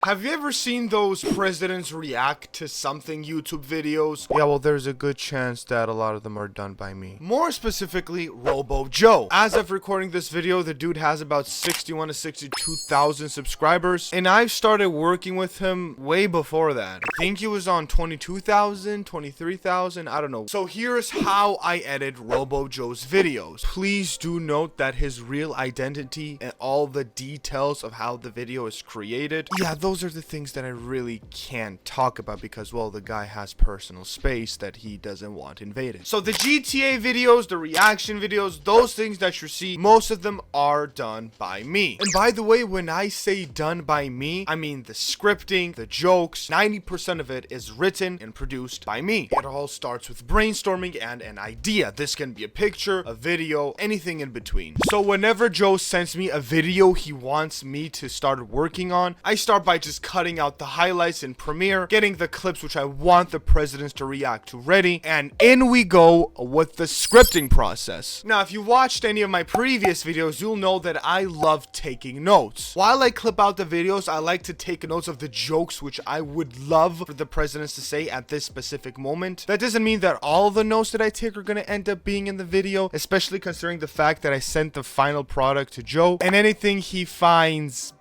Have you ever seen those presidents react to something YouTube videos? Yeah, well, there's a good chance that a lot of them are done by me. More specifically, Robo Joe. As of recording this video, the dude has about 61 to 62,000 subscribers, and I've started working with him way before that. I think he was on 22,000, 23,000, I don't know. So here's how I edit Robo Joe's videos. Please do note that his real identity and all the details of how the video is created, yeah, those are the things that I really can't talk about because, well, the guy has personal space that he doesn't want invaded. So the GTA videos, the reaction videos, those things that you see, most of them are done by me. And by the way, when I say done by me, I mean the scripting, the jokes, 90% of it is written and produced by me. It all starts with brainstorming and an idea. This can be a picture, a video, anything in between. So whenever Joe sends me a video he wants me to start working on, I start by just cutting out the highlights in Premiere, getting the clips which I want the presidents to react to ready, and in we go with the scripting process. Now, if you watched any of my previous videos, you'll know that I love taking notes. While I clip out the videos, I like to take notes of the jokes which I would love for the presidents to say at this specific moment. That doesn't mean that all the notes that I take are going to end up being in the video, especially considering the fact that I sent the final product to Joe, and anything he finds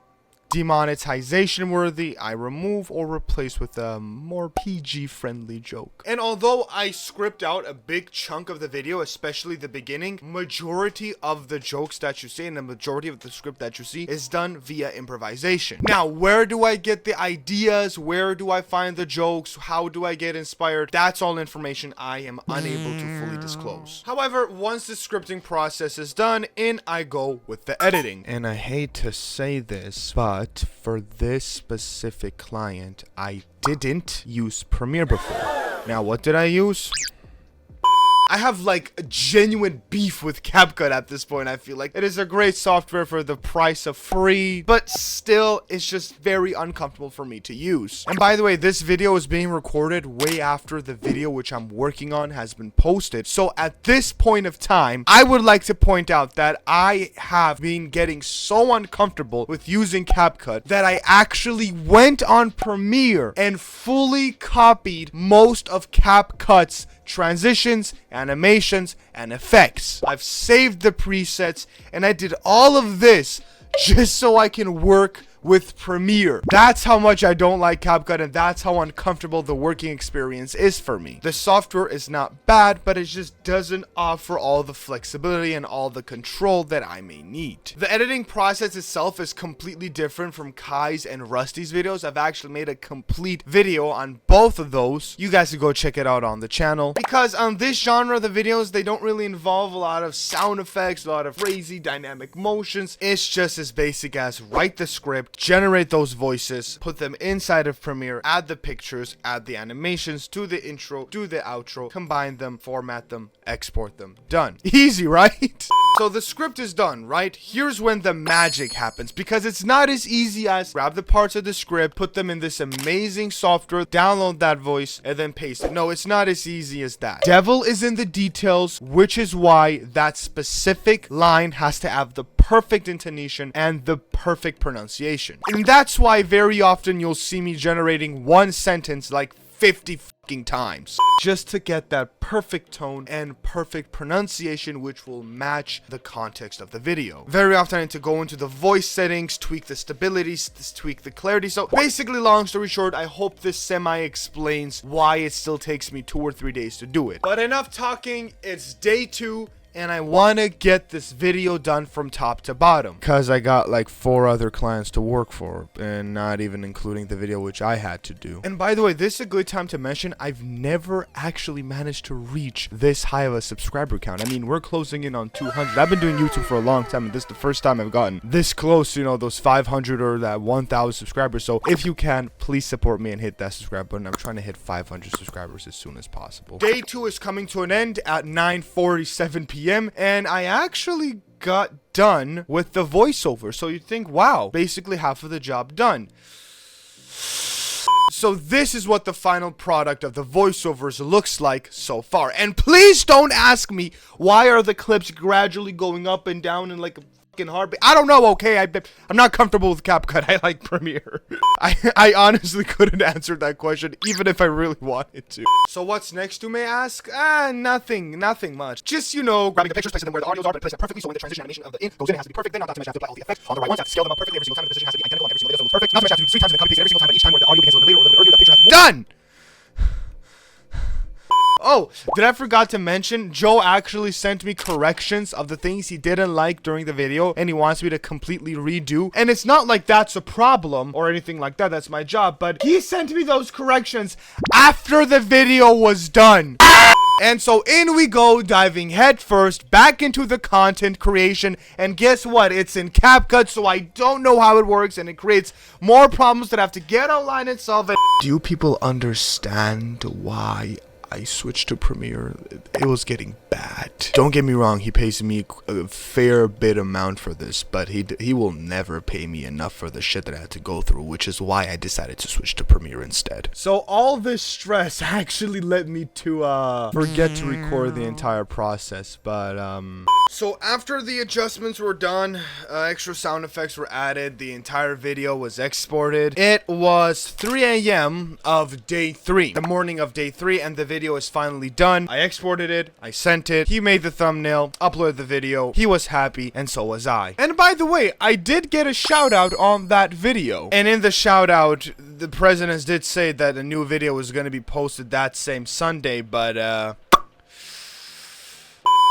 demonetization worthy, I remove or replace with a more PG friendly joke. And although I script out a big chunk of the video, especially the beginning, majority of the jokes that you see and the majority of the script that you see is done via improvisation. Now, where do I get the ideas? Where do I find the jokes? How do I get inspired? That's all information I am unable to fully disclose. However, once the scripting process is done, in I go with the editing. And I hate to say this, but for this specific client, I didn't use Premiere before. Now, what did I use? I have like a genuine beef with CapCut at this point. I feel like it is a great software for the price of free, but still it's just very uncomfortable for me to use. And by the way, this video is being recorded way after the video which I'm working on has been posted. So at this point of time, I would like to point out that I have been getting so uncomfortable with using CapCut that I actually went on Premiere and fully copied most of CapCut's transitions, animations, and effects. I've saved the presets, and I did all of this just so I can work with Premiere. That's how much I don't like CapCut, and that's how uncomfortable the working experience is for me. The software is not bad, but it just doesn't offer all the flexibility and all the control that I may need. The editing process itself is completely different from Kai's and Rusty's videos. I've actually made a complete video on both of those. You guys can go check it out on the channel, because on this genre, the videos, they don't really involve a lot of sound effects, a lot of crazy dynamic motions. It's just as basic as write the script, generate those voices, put them inside of Premiere, add the pictures, add the animations, do the intro, do the outro, combine them, format them, export them. Done. Easy, right? So the script is done, right? Here's when the magic happens, because it's not as easy as grab the parts of the script, put them in this amazing software, download that voice, and then paste it. No, it's not as easy as that. Devil is in the details, which is why that specific line has to have the perfect intonation and the perfect pronunciation. And that's why very often you'll see me generating one sentence like 50 fucking times just to get that perfect tone and perfect pronunciation which will match the context of the video. Very often I need to go into the voice settings, tweak the stability, tweak the clarity. So basically, long story short, I hope this semi explains why it still takes me 2 or 3 days to do it. But enough talking, it's day 2. And I want to get this video done from top to bottom, because I got like 4 other clients to work for, and not even including the video which I had to do. And by the way, this is a good time to mention, I've never actually managed to reach this high of a subscriber count. I mean, we're closing in on 200. I've been doing YouTube for a long time, and this is the first time I've gotten this close, you know, those 500 or that 1,000 subscribers. So if you can, please support me and hit that subscribe button. I'm trying to hit 500 subscribers as soon as possible. Day 2 is coming to an end at 9:47 p.m. and I actually got done with the voiceover. So you'd think, wow, basically half of the job done. So this is what the final product of the voiceovers looks like so far. And please don't ask me, why are the clips gradually going up and down in like a heartbeat. I don't know, okay? I'm not comfortable with CapCut. I like Premiere. I honestly couldn't answer that question, even if I really wanted to. So what's next, you may ask? Nothing much. Just, you know, grabbing the pictures, placing them where the audios are, but placing them perfectly so when the transition animation of the in goes in, it has to be perfect. Then not to mention, I have to apply all the effects on the right ones. I have to scale them up perfectly every single time. The position has to be identical on every single video so it looks perfect. Not to mention, I have to do 3 times and then copy paste every single time, but each time where the audio begins a little bit later or a little bit earlier, the picture has to be done! Oh, did I forgot to mention, Joe actually sent me corrections of the things he didn't like during the video, and he wants me to completely redo. And it's not like that's a problem or anything like that, that's my job, but he sent me those corrections after the video was done. And so in we go, diving headfirst back into the content creation, and guess what? It's in CapCut, so I don't know how it works, and it creates more problems that I have to get online and solve it. Do you people understand why I switched to Premiere? It was getting bad. Don't get me wrong, he pays me a fair bit amount for this, but he will never pay me enough for the shit that I had to go through, which is why I decided to switch to Premiere instead. So all this stress actually led me to forget to record the entire process, but so after the adjustments were done, extra sound effects were added, the entire video was exported. It was 3 a.m. of day 3, the morning of day 3, and the video is finally done. I exported it, I sent it, he made the thumbnail, uploaded the video, he was happy, and so was I. And by the way, I did get a shout out on that video, and in the shout out, the presidents did say that a new video was going to be posted that same Sunday, but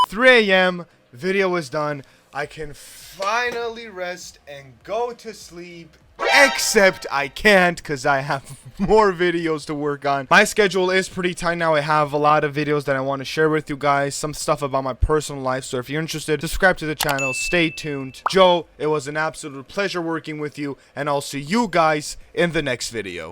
3 a.m. video was done. I can finally rest and go to sleep. Except I can't because I have more videos to work on. My schedule is pretty tight now. I have a lot of videos that I want to share with you guys. Some stuff about my personal life. So if you're interested, subscribe to the channel. Stay tuned. Joe, it was an absolute pleasure working with you. And I'll see you guys in the next video.